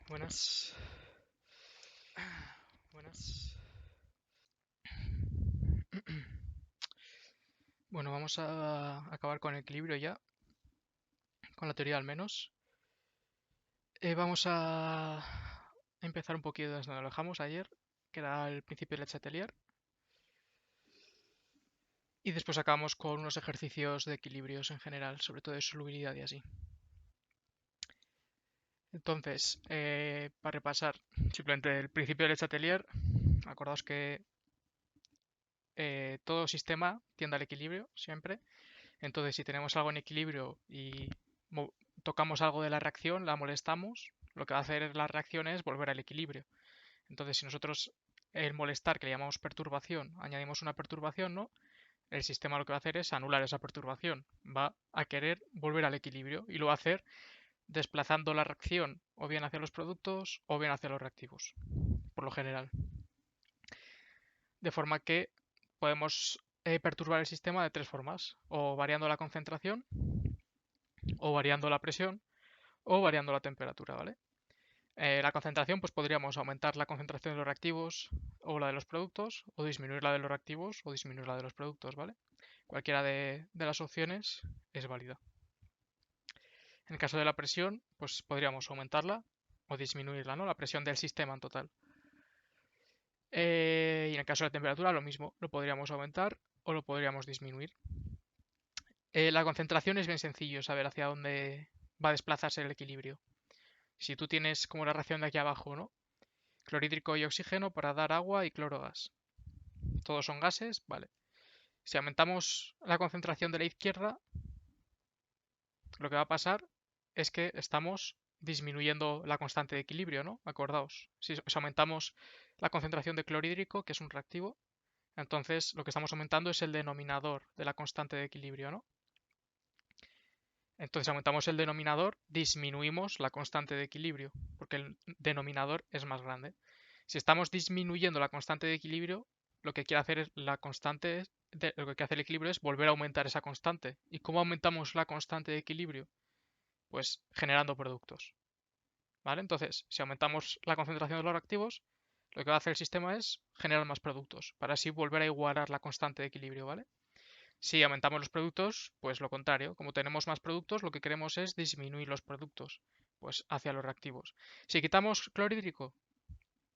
Buenas. Buenas. Bueno, vamos a acabar con el equilibrio ya, con la teoría al menos. Vamos a empezar un poquito desde donde lo dejamos ayer, que era el principio del Chatelier. Y después acabamos con unos ejercicios de equilibrios en general, sobre todo de solubilidad y así. Entonces, para repasar simplemente el principio del Chatelier, acordaos que todo sistema tiende al equilibrio siempre. Entonces, si tenemos algo en equilibrio y tocamos algo de la reacción, la molestamos, lo que va a hacer la reacción es volver al equilibrio. Entonces, si nosotros el molestar, que le llamamos perturbación, añadimos una perturbación, ¿no? El sistema lo que va a hacer es anular esa perturbación. Va a querer volver al equilibrio y lo va a hacer desplazando la reacción o bien hacia los productos o bien hacia los reactivos, por lo general. De forma que podemos perturbar el sistema de tres formas, o variando la concentración, o variando la presión, o variando la temperatura, ¿vale? La concentración, pues podríamos aumentar la concentración de los reactivos o la de los productos, o disminuir la de los reactivos o disminuir la de los productos, ¿vale? Cualquiera de las opciones es válida. En el caso de la presión, pues podríamos aumentarla o disminuirla, ¿no? La presión del sistema en total. Y en el caso de la temperatura, lo mismo, lo podríamos aumentar o lo podríamos disminuir. La concentración es bien sencillo saber hacia dónde va a desplazarse el equilibrio. Si tú tienes como la reacción de aquí abajo, ¿no? Clorhídrico y oxígeno para dar agua y clorogas. Todos son gases, vale. Si aumentamos la concentración de la izquierda, lo que va a pasar es que estamos disminuyendo la constante de equilibrio, ¿no? Acordaos. Si aumentamos la concentración de clorhídrico, que es un reactivo, entonces lo que estamos aumentando es el denominador de la constante de equilibrio, ¿no? Entonces aumentamos el denominador, disminuimos la constante de equilibrio, porque el denominador es más grande. Si estamos disminuyendo la constante de equilibrio, lo que quiere hacer es lo que quiere hacer el equilibrio es volver a aumentar esa constante. ¿Y cómo aumentamos la constante de equilibrio? Pues generando productos. ¿Vale? Entonces, si aumentamos la concentración de los reactivos, lo que va a hacer el sistema es generar más productos, para así volver a igualar la constante de equilibrio, ¿vale? Si aumentamos los productos, pues lo contrario. Como tenemos más productos, lo que queremos es disminuir los productos, pues hacia los reactivos. Si quitamos clorhídrico,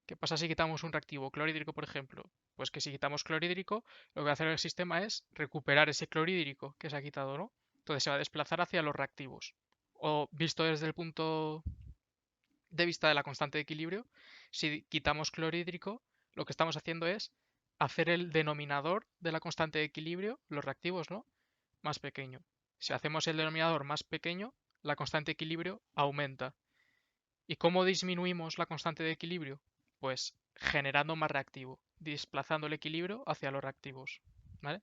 ¿qué pasa si quitamos un reactivo clorhídrico, por ejemplo? Pues que si quitamos clorhídrico, lo que va a hacer el sistema es recuperar ese clorhídrico que se ha quitado, ¿no? Entonces se va a desplazar hacia los reactivos. O visto desde el punto de vista de la constante de equilibrio, si quitamos clorhídrico, lo que estamos haciendo es hacer el denominador de la constante de equilibrio, los reactivos, ¿no? Más pequeño. Si hacemos el denominador más pequeño, la constante de equilibrio aumenta. ¿Y cómo disminuimos la constante de equilibrio? Pues generando más reactivo, desplazando el equilibrio hacia los reactivos. ¿Vale?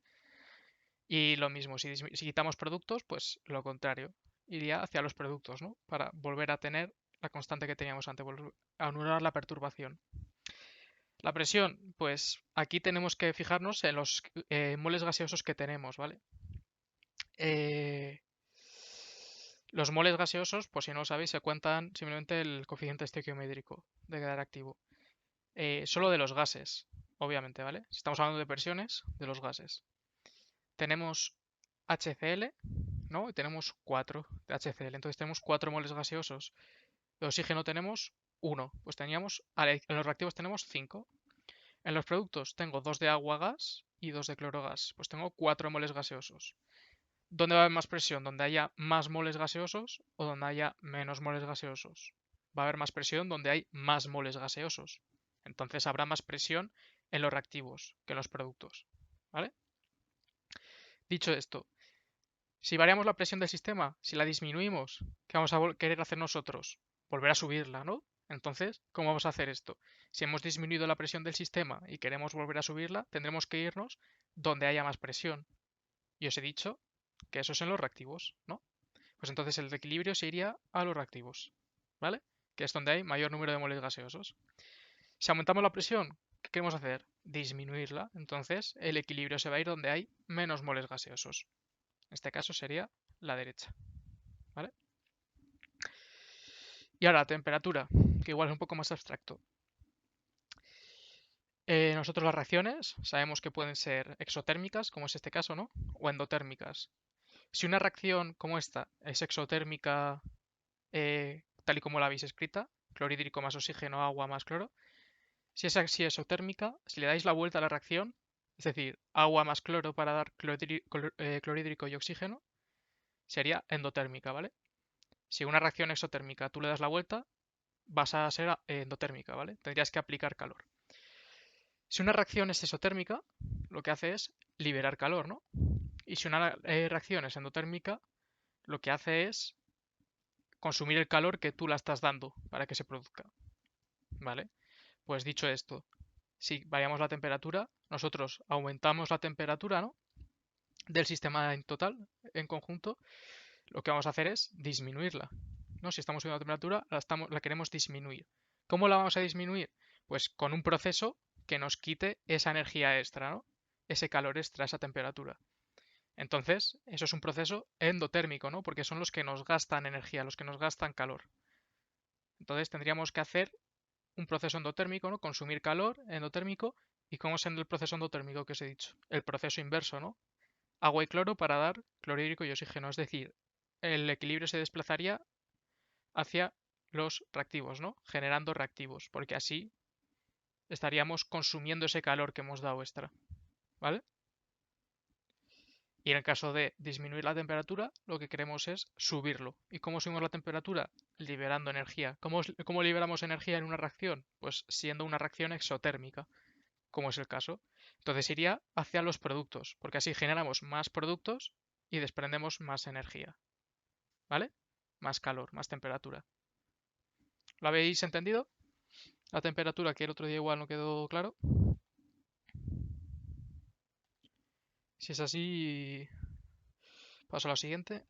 Y lo mismo, si quitamos productos, pues lo contrario, iría hacia los productos, ¿no? Para volver a tener la constante que teníamos antes, volver a anular la perturbación. La presión, pues aquí tenemos que fijarnos en los moles gaseosos que tenemos, ¿vale? Los moles gaseosos, pues si no lo sabéis, se cuentan simplemente el coeficiente estequiométrico de quedar activo. Solo de los gases, obviamente, ¿vale? Si estamos hablando de presiones, de los gases. Tenemos HCl, ¿no? Y tenemos 4 de HCl. Entonces tenemos 4 moles gaseosos. De oxígeno tenemos 1. Pues teníamos, en los reactivos tenemos 5. En los productos tengo 2 de agua gas y 2 de cloro gas. Pues tengo 4 moles gaseosos. ¿Dónde va a haber más presión? ¿Donde haya más moles gaseosos o donde haya menos moles gaseosos? Va a haber más presión donde hay más moles gaseosos. Entonces habrá más presión en los reactivos que en los productos. ¿Vale? Dicho esto, si variamos la presión del sistema, si la disminuimos, ¿qué vamos a querer hacer nosotros? Volver a subirla, ¿no? Entonces, ¿cómo vamos a hacer esto? Si hemos disminuido la presión del sistema y queremos volver a subirla, tendremos que irnos donde haya más presión. Y os he dicho que eso es en los reactivos, ¿no? Pues entonces el equilibrio se iría a los reactivos, ¿vale? Que es donde hay mayor número de moles gaseosos. Si aumentamos la presión, ¿qué queremos hacer? Disminuirla. Entonces el equilibrio se va a ir donde hay menos moles gaseosos. En este caso sería la derecha, ¿vale? Y ahora la temperatura, que igual es un poco más abstracto. Nosotros las reacciones sabemos que pueden ser exotérmicas, como es este caso, ¿no? O endotérmicas. Si una reacción como esta es exotérmica, tal y como la habéis escrita, clorhídrico más oxígeno, agua más cloro, si es así exotérmica, si le dais la vuelta a la reacción, es decir, agua más cloro para dar clorhídrico y oxígeno, sería endotérmica, ¿vale? Si una reacción exotérmica tú le das la vuelta, vas a ser endotérmica, ¿vale? Tendrías que aplicar calor. Si una reacción es exotérmica, lo que hace es liberar calor, ¿no? Y si una reacción es endotérmica, lo que hace es consumir el calor que tú la estás dando para que se produzca, ¿vale? Pues dicho esto, si variamos la temperatura, nosotros aumentamos la temperatura, ¿no? Del sistema en total, en conjunto, lo que vamos a hacer es disminuirla, ¿no? Si estamos subiendo la temperatura, la queremos disminuir. ¿Cómo la vamos a disminuir? Pues con un proceso que nos quite esa energía extra, ¿no? Ese calor extra, esa temperatura. Entonces, eso es un proceso endotérmico, ¿no? Porque son los que nos gastan energía, los que nos gastan calor. Entonces, tendríamos que hacer un proceso endotérmico, ¿no? Consumir calor endotérmico. ¿Y cómo es en el proceso endotérmico que os he dicho? El proceso inverso, ¿no? Agua y cloro para dar clorhídrico y oxígeno. Es decir, el equilibrio se desplazaría hacia los reactivos, ¿no? Generando reactivos, porque así estaríamos consumiendo ese calor que hemos dado extra, ¿vale? Y en el caso de disminuir la temperatura, lo que queremos es subirlo. ¿Y cómo subimos la temperatura? Liberando energía. ¿Cómo liberamos energía en una reacción? Pues siendo una reacción exotérmica, como es el caso. Entonces iría hacia los productos, porque así generamos más productos y desprendemos más energía, ¿vale? Más calor, más temperatura. ¿Lo habéis entendido? La temperatura, que el otro día igual no quedó claro. Si es así, paso a lo siguiente.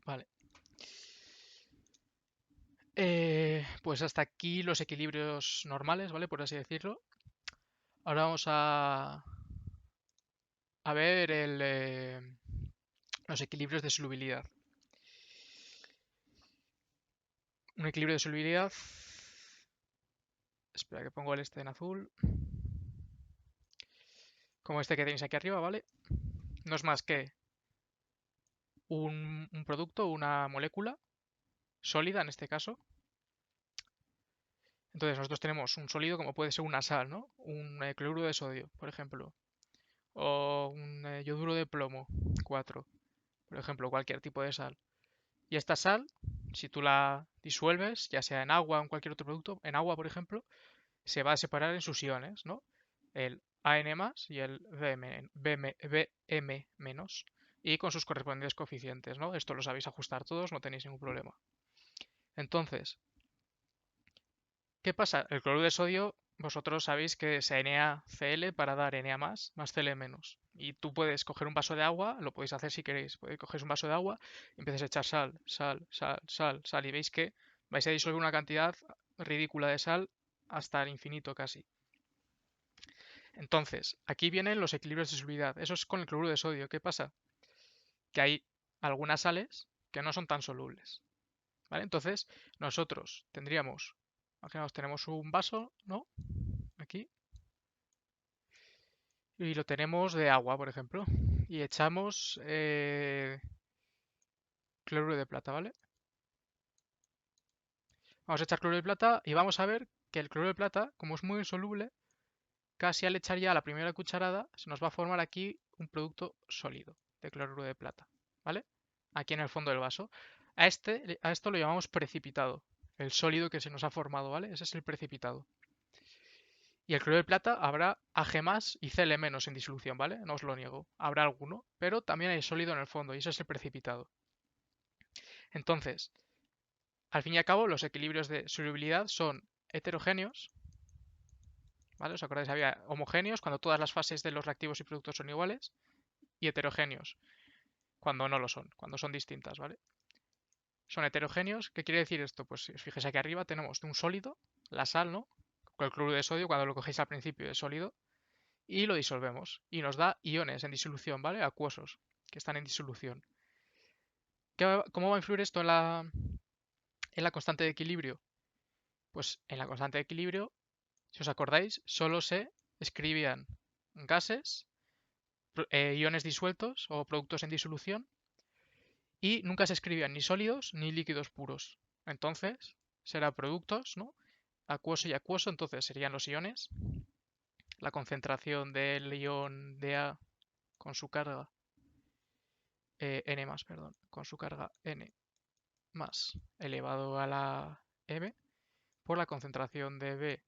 Vale. Pues hasta aquí los equilibrios normales, ¿vale? Por así decirlo. Ahora vamos a ver los equilibrios de solubilidad. Un equilibrio de solubilidad. Espera que pongo el este en azul. Como este que tenéis aquí arriba, ¿vale? No es más que un producto, una molécula sólida en este caso. Entonces nosotros tenemos un sólido como puede ser una sal, ¿no? Un cloruro de sodio, por ejemplo. O un yoduro de plomo, 4, por ejemplo, cualquier tipo de sal. Y esta sal, si tú la disuelves, ya sea en agua o en cualquier otro producto, en agua, por ejemplo, se va a separar en sus iones, ¿no? El AN- y el Bm-, y con sus correspondientes coeficientes, ¿no? Esto lo sabéis ajustar todos, no tenéis ningún problema. Entonces, ¿qué pasa? El cloruro de sodio, vosotros sabéis que es NaCl para dar Na más Cl menos. Y tú puedes coger un vaso de agua, lo podéis hacer si queréis. Podéis coger un vaso de agua y empiezas a echar sal, sal, sal, sal, sal. Y veis que vais a disolver una cantidad ridícula de sal hasta el infinito casi. Entonces, aquí vienen los equilibrios de solubilidad. Eso es con el cloruro de sodio. ¿Qué pasa? Que hay algunas sales que no son tan solubles. ¿Vale? Entonces, nosotros tendríamos, imaginaos, tenemos un vaso, ¿no? Aquí. Y lo tenemos de agua, por ejemplo. Y echamos cloruro de plata, ¿vale? Vamos a echar cloruro de plata y vamos a ver que el cloruro de plata, como es muy insoluble, casi al echar ya la primera cucharada, se nos va a formar aquí un producto sólido de cloruro de plata, ¿vale? Aquí en el fondo del vaso. A esto lo llamamos precipitado, el sólido que se nos ha formado, ¿vale? Ese es el precipitado. Y el cloruro de plata habrá Ag más y Cl menos en disolución, ¿vale? No os lo niego. Habrá alguno, pero también hay sólido en el fondo y ese es el precipitado. Entonces, al fin y al cabo, los equilibrios de solubilidad son heterogéneos, ¿vale? ¿Os acordáis? Había homogéneos cuando todas las fases de los reactivos y productos son iguales y heterogéneos cuando no lo son, cuando son distintas, ¿vale? Son heterogéneos. ¿Qué quiere decir esto? Pues si os fijáis aquí arriba tenemos un sólido, la sal, ¿no? Con el cloruro de sodio, cuando lo cogéis al principio es sólido, y lo disolvemos. Y nos da iones en disolución, ¿vale? Acuosos, que están en disolución. ¿Cómo va a influir esto En la constante de equilibrio, pues en la constante de equilibrio, si os acordáis, solo se escribían gases, iones disueltos o productos en disolución, y nunca se escribían ni sólidos ni líquidos puros. Entonces, será productos, ¿no? Acuoso y acuoso, entonces serían los iones. La concentración del ion Da con su carga N más, perdón, con su carga N más elevado a la M por la concentración de B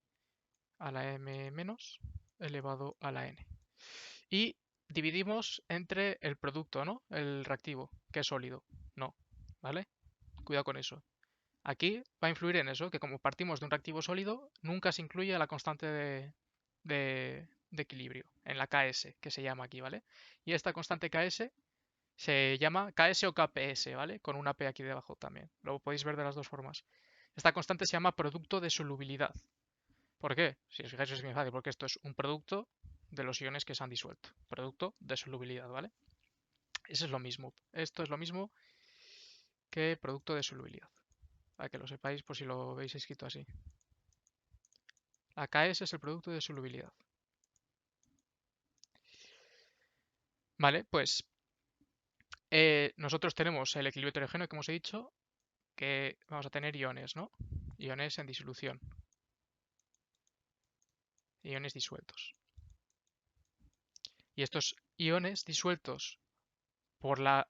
a la M menos elevado a la N. Y dividimos entre el producto, ¿no? El reactivo, que es sólido. No, ¿vale? Cuidado con eso. Aquí va a influir en eso, que como partimos de un reactivo sólido, nunca se incluye la constante de equilibrio, en la Ks, que se llama aquí, ¿vale? Y esta constante Ks se llama Ks o Kps, ¿vale? Con una P aquí debajo también. Lo podéis ver de las dos formas. Esta constante se llama producto de solubilidad. ¿Por qué? Si os fijáis es muy fácil, porque esto es un producto de los iones que se han disuelto. Producto de solubilidad, ¿vale? Eso es lo mismo. Esto es lo mismo que producto de solubilidad. Para que lo sepáis por si lo veis escrito así. La Ks es el producto de solubilidad. Vale, pues nosotros tenemos el equilibrio heterogéneo que hemos dicho, que vamos a tener iones, ¿no? Iones en disolución. Iones disueltos. Y estos iones disueltos por la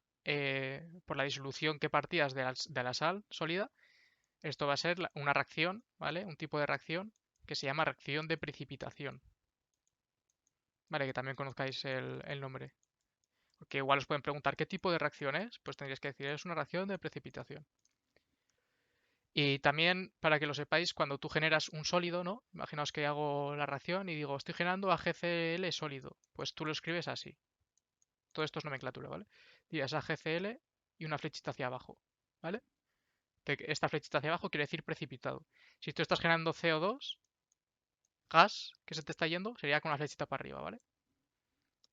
disolución que partías de la sal sólida, esto va a ser una reacción, ¿vale? Un tipo de reacción que se llama reacción de precipitación. Vale, que también conozcáis el nombre. Porque igual os pueden preguntar qué tipo de reacción es, pues tendríais que decir, es una reacción de precipitación. Y también, para que lo sepáis, cuando tú generas un sólido, ¿no? Imaginaos que hago la reacción y digo, estoy generando AgCl sólido. Pues tú lo escribes así. Todo esto es nomenclatura, ¿vale? Dirás AgCl y una flechita hacia abajo, ¿vale? Esta flechita hacia abajo quiere decir precipitado. Si tú estás generando CO2, gas que se te está yendo, sería con una flechita para arriba, ¿vale?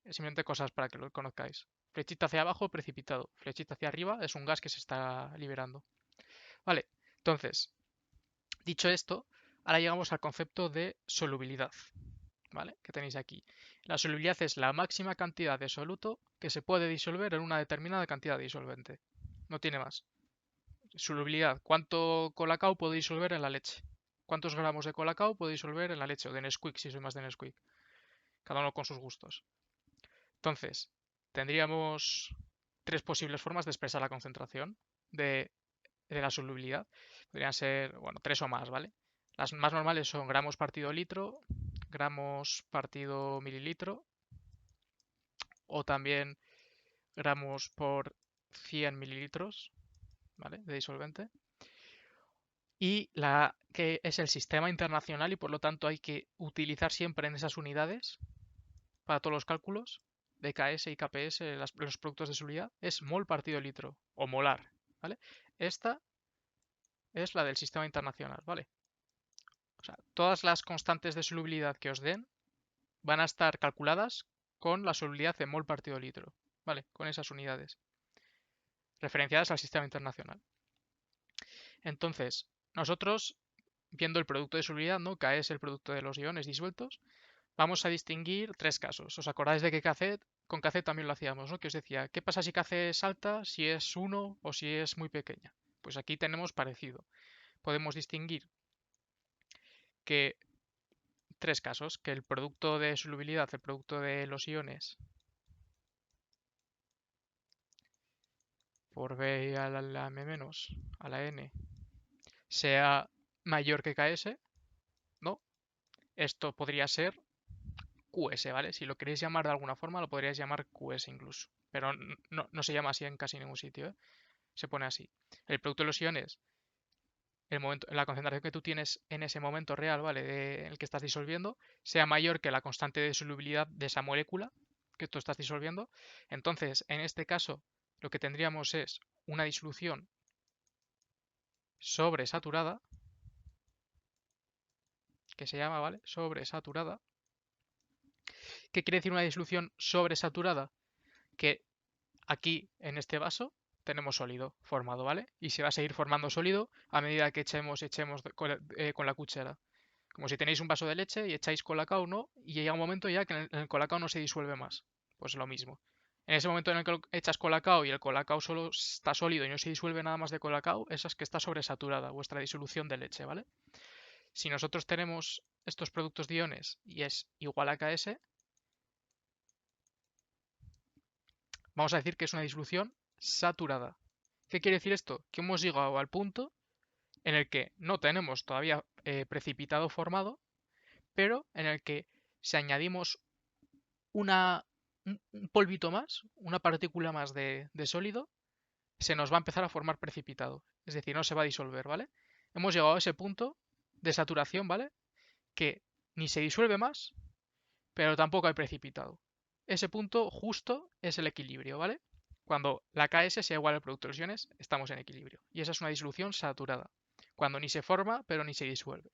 Simplemente cosas para que lo conozcáis. Flechita hacia abajo, precipitado. Flechita hacia arriba es un gas que se está liberando. Vale, entonces, dicho esto, ahora llegamos al concepto de solubilidad, ¿vale? Que tenéis aquí. La solubilidad es la máxima cantidad de soluto que se puede disolver en una determinada cantidad de disolvente. No tiene más. Solubilidad, ¿cuánto colacao puedo disolver en la leche? ¿Cuántos gramos de colacao puedo disolver en la leche? O de Nesquik, si soy más de Nesquik. Cada uno con sus gustos. Entonces, tendríamos tres posibles formas de expresar la concentración de la solubilidad. Podrían ser, bueno, tres o más, ¿vale? Las más normales son gramos partido litro, gramos partido mililitro, o también gramos por 100 mililitros, ¿vale? De disolvente. Y la que es el sistema internacional y por lo tanto hay que utilizar siempre en esas unidades para todos los cálculos de KS y KPS, los productos de solubilidad, es mol partido litro o molar, ¿vale? Esta es la del sistema internacional, ¿vale? O sea, todas las constantes de solubilidad que os den van a estar calculadas con la solubilidad en mol partido litro, ¿vale? Con esas unidades referenciadas al sistema internacional. Entonces, nosotros, viendo el producto de solubilidad, ¿no? K es el producto de los iones disueltos, vamos a distinguir tres casos. ¿Os acordáis de que con KC también lo hacíamos, ¿no? Que os decía, ¿qué pasa si KC es alta, si es 1 o si es muy pequeña? Pues aquí tenemos parecido. Podemos distinguir que tres casos, que el producto de solubilidad, el producto de los iones por B a la M menos, a la N, sea mayor que KS, ¿no? Esto podría ser QS, ¿vale? Si lo queréis llamar de alguna forma, lo podríais llamar QS incluso. Pero no se llama así en casi ningún sitio, ¿eh? Se pone así. El producto de los iones, la concentración que tú tienes en ese momento real, ¿vale? En el que estás disolviendo, sea mayor que la constante de solubilidad de esa molécula que tú estás disolviendo. Entonces, en este caso, lo que tendríamos es una disolución sobresaturada, que se llama, ¿vale? Sobresaturada. ¿Qué quiere decir una disolución sobresaturada? Que aquí, en este vaso, tenemos sólido formado, ¿vale? Y se va a seguir formando sólido a medida que echemos con la cuchara. Como si tenéis un vaso de leche y echáis colacao, ¿no? Y llega un momento ya que en el colacao no se disuelve más. Pues lo mismo. En ese momento en el que echas colacao y el colacao solo está sólido y no se disuelve nada más de colacao, esa es que está sobresaturada vuestra disolución de leche, ¿vale? Si nosotros tenemos estos productos de iones y es igual a KS, vamos a decir que es una disolución saturada. ¿Qué quiere decir esto? Que hemos llegado al punto en el que no tenemos todavía precipitado formado, pero en el que si añadimos un polvito más, una partícula más de sólido, se nos va a empezar a formar precipitado. Es decir, no se va a disolver, ¿vale? Hemos llegado a ese punto de saturación, ¿vale? Que ni se disuelve más, pero tampoco hay precipitado. Ese punto justo es el equilibrio, ¿vale? Cuando la KS sea igual al producto de los iones, estamos en equilibrio. Y esa es una disolución saturada. Cuando ni se forma, pero ni se disuelve.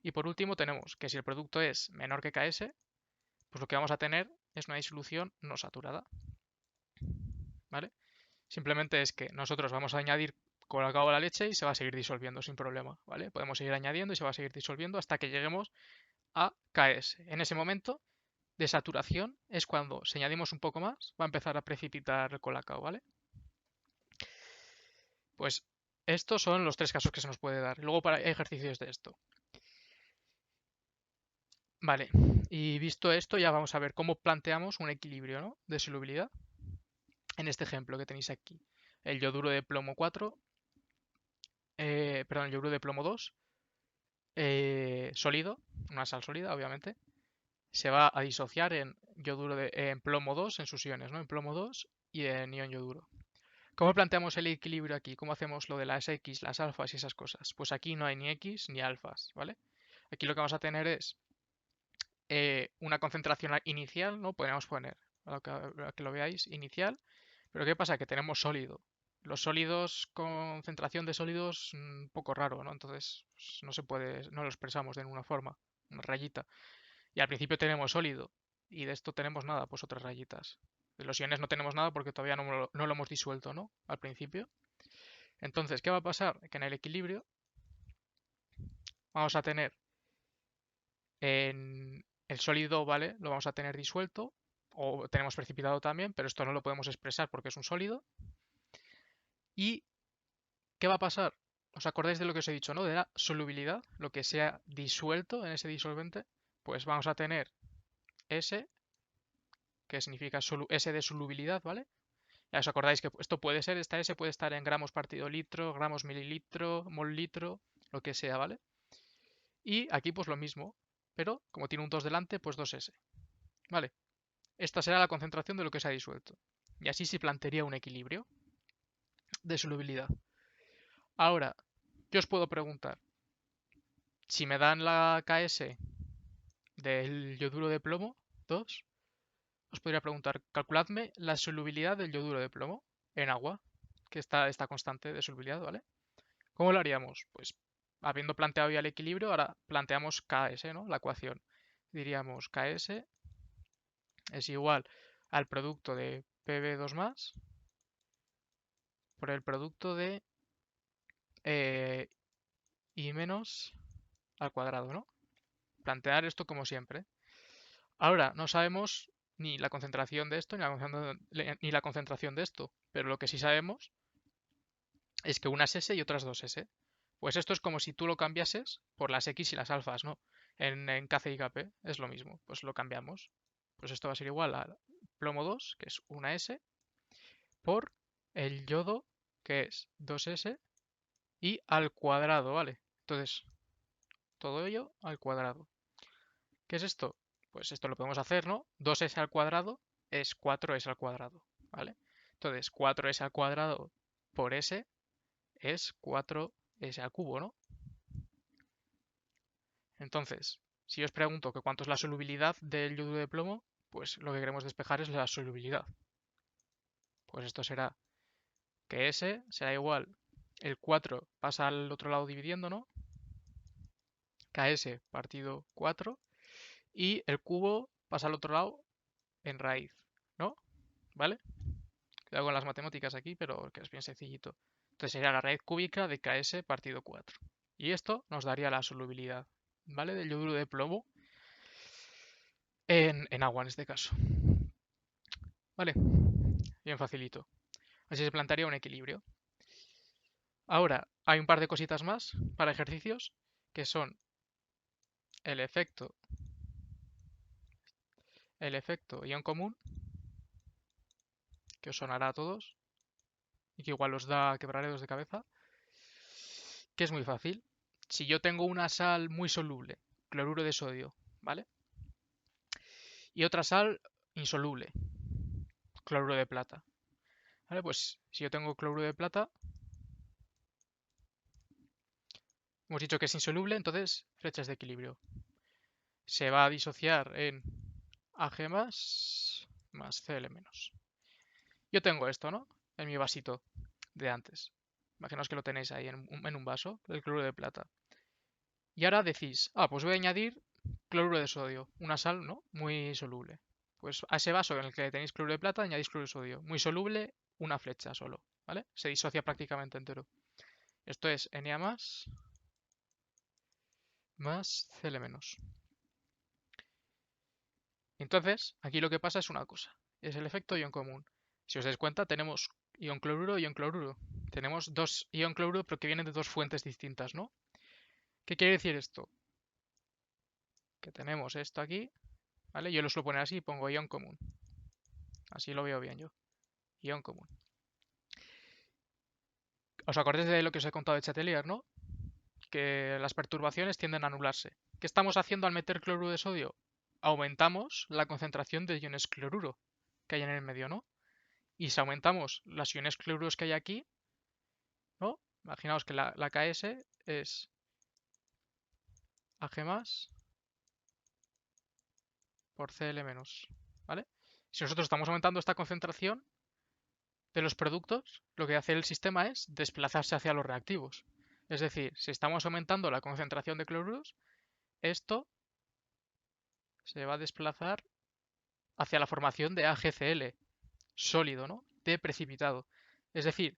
Y por último tenemos que si el producto es menor que KS, pues lo que vamos a tener es una disolución no saturada. ¿Vale? Simplemente es que nosotros vamos a añadir colacao a la leche y se va a seguir disolviendo sin problema, ¿vale? Podemos seguir añadiendo y se va a seguir disolviendo hasta que lleguemos a KS. En ese momento de saturación es cuando, si añadimos un poco más, va a empezar a precipitar el colacao, ¿vale? Pues estos son los tres casos que se nos puede dar. Luego para ejercicios de esto. Vale, y visto esto ya vamos a ver cómo planteamos un equilibrio, ¿no? De solubilidad. En este ejemplo que tenéis aquí, el yoduro de plomo 4, perdón, el yoduro de plomo 2, sólido, una sal sólida, obviamente, se va a disociar en plomo 2 en sus iones, ¿no? En plomo 2 y en ion yoduro. ¿Cómo planteamos el equilibrio aquí? ¿Cómo hacemos lo de las X, las alfas y esas cosas? Pues aquí no hay ni X ni alfas, ¿vale? Aquí lo que vamos a tener es una concentración inicial, ¿no? Podríamos poner, para que lo veáis, inicial. Pero ¿qué pasa? Que tenemos sólido. Los sólidos, concentración de sólidos, un poco raro, ¿no? Entonces, pues, no se puede, no lo expresamos de ninguna forma, una rayita. Y al principio tenemos sólido, y de esto tenemos nada, pues otras rayitas. De los iones no tenemos nada porque todavía no lo hemos disuelto, ¿no? Al principio. Entonces, ¿qué va a pasar? Que en el equilibrio vamos a tener en el sólido, ¿vale? Lo vamos a tener disuelto, o tenemos precipitado también, pero esto no lo podemos expresar porque es un sólido. ¿Y qué va a pasar? ¿Os acordáis de lo que os he dicho, no? De la solubilidad, lo que sea disuelto en ese disolvente, pues vamos a tener S, que significa S de solubilidad, ¿vale? Ya os acordáis que esto puede ser, esta S puede estar en gramos partido litro, gramos mililitro, mol litro, lo que sea, ¿vale? Y aquí pues lo mismo, pero como tiene un 2 delante, pues 2S, ¿vale? Esta será la concentración de lo que se ha disuelto. Y así se plantearía un equilibrio de solubilidad. Ahora, yo os puedo preguntar, si me dan la KS del yoduro de plomo 2, os podría preguntar, calculadme la solubilidad del yoduro de plomo en agua, que está esta constante de solubilidad, ¿vale? ¿Cómo lo haríamos? Pues habiendo planteado ya el equilibrio, ahora planteamos KS, ¿no? La ecuación. Diríamos KS es igual al producto de PB2 más por el producto de I menos al cuadrado, ¿no? Plantear esto como siempre. Ahora, no sabemos ni la concentración de esto ni la concentración de esto, pero lo que sí sabemos es que una es S y otras dos S. Pues esto es como si tú lo cambiases por las X y las alfas, ¿no? En KC y KP es lo mismo, pues lo cambiamos. Pues esto va a ser igual a plomo 2, que es una S, por el yodo, que es 2S, y al cuadrado, ¿vale? Entonces, todo ello al cuadrado. ¿Qué es esto? Pues esto lo podemos hacer, ¿no? 2S al cuadrado es 4S al cuadrado, ¿vale? Entonces, 4S al cuadrado por S es 4S al cubo, ¿no? Entonces, si os pregunto que cuánto es la solubilidad del yoduro de plomo, pues lo que queremos despejar es la solubilidad. Pues esto será que S será igual, el 4 pasa al otro lado dividiendo, ¿no? KS partido 4 y el cubo pasa al otro lado en raíz, ¿no? ¿Vale? Cuidado con las matemáticas aquí, pero que es bien sencillito. Entonces sería la raíz cúbica de KS partido 4. Y esto nos daría la solubilidad, ¿vale? Del yoduro de plomo en agua en este caso. ¿Vale? Bien facilito. Así se plantearía un equilibrio. Ahora, hay un par de cositas más para ejercicios, que son el efecto ion común, que os sonará a todos, y que igual os da quebraderos de cabeza, que es muy fácil. Si yo tengo una sal muy soluble, cloruro de sodio, ¿vale? Y otra sal insoluble, cloruro de plata. ¿Vale? Pues si yo tengo cloruro de plata, hemos dicho que es insoluble, entonces flechas de equilibrio. Se va a disociar en Ag más Cl menos. Yo tengo esto, ¿no? En mi vasito de antes. Imaginaos que lo tenéis ahí en un vaso, el cloruro de plata. Y ahora decís, pues voy a añadir cloruro de sodio, una sal, ¿no? Muy soluble. Pues a ese vaso en el que tenéis cloruro de plata añadís cloruro de sodio. Muy soluble, una flecha solo, ¿vale? Se disocia prácticamente entero. Esto es Na más Cl menos. Entonces, aquí lo que pasa es una cosa, es el efecto ion común. Si os dais cuenta, tenemos ion cloruro y ion cloruro. Tenemos dos ion cloruro, pero que vienen de dos fuentes distintas, ¿no? ¿Qué quiere decir esto? Que tenemos esto aquí, ¿vale? Yo lo suelo poner así, pongo ion común. Así lo veo bien yo. Ion común. ¿Os acordáis de lo que os he contado de Chatelier, no? Que las perturbaciones tienden a anularse. ¿Qué estamos haciendo al meter cloruro de sodio? Aumentamos la concentración de iones cloruro que hay en el medio, ¿no? Y si aumentamos las iones cloruros que hay aquí, ¿no? Imaginaos que la KS es Ag más por Cl menos, ¿vale? Si nosotros estamos aumentando esta concentración de los productos, lo que hace el sistema es desplazarse hacia los reactivos. Es decir, si estamos aumentando la concentración de cloruros, esto se va a desplazar hacia la formación de AgCl, sólido, ¿no? De precipitado. Es decir,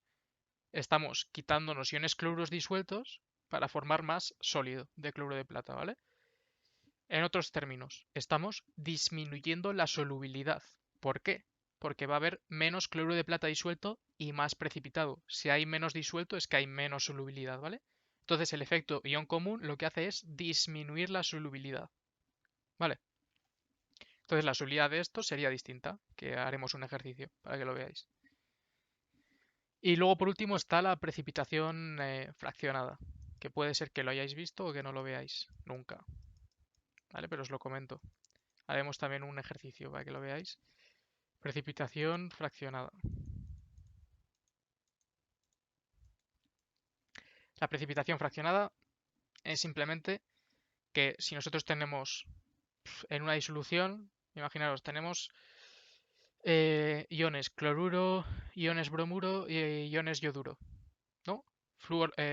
estamos quitándonos iones cloruros disueltos para formar más sólido de cloruro de plata, ¿vale? En otros términos, estamos disminuyendo la solubilidad. ¿Por qué? Porque va a haber menos cloruro de plata disuelto y más precipitado. Si hay menos disuelto es que hay menos solubilidad, ¿vale? Entonces el efecto ion común lo que hace es disminuir la solubilidad, ¿vale? Entonces la solubilidad de esto sería distinta, que haremos un ejercicio para que lo veáis. Y luego por último está la precipitación fraccionada, que puede ser que lo hayáis visto o que no lo veáis nunca, ¿vale? Pero os lo comento. Haremos también un ejercicio para que lo veáis. Precipitación fraccionada. La precipitación fraccionada es simplemente que si nosotros tenemos en una disolución, imaginaros, tenemos iones cloruro, iones bromuro y iones yoduro, ¿no?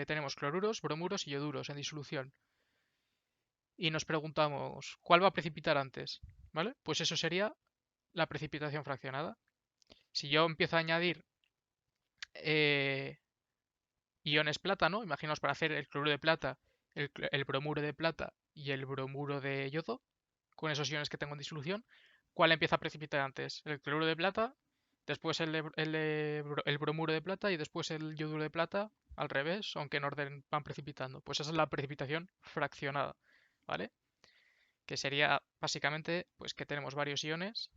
Tenemos cloruros, bromuros y yoduros en disolución. Y nos preguntamos, ¿cuál va a precipitar antes? ¿Vale? Pues eso sería la precipitación fraccionada. Si yo empiezo a añadir iones plata, ¿no? Imaginaos para hacer el cloruro de plata, el bromuro de plata y el bromuro de yodo, con esos iones que tengo en disolución, ¿cuál empieza a precipitar antes? El cloruro de plata, después el bromuro de plata y después el yoduro de plata, al revés, aunque en orden van precipitando. Pues esa es la precipitación fraccionada, ¿vale? Que sería básicamente pues que tenemos varios iones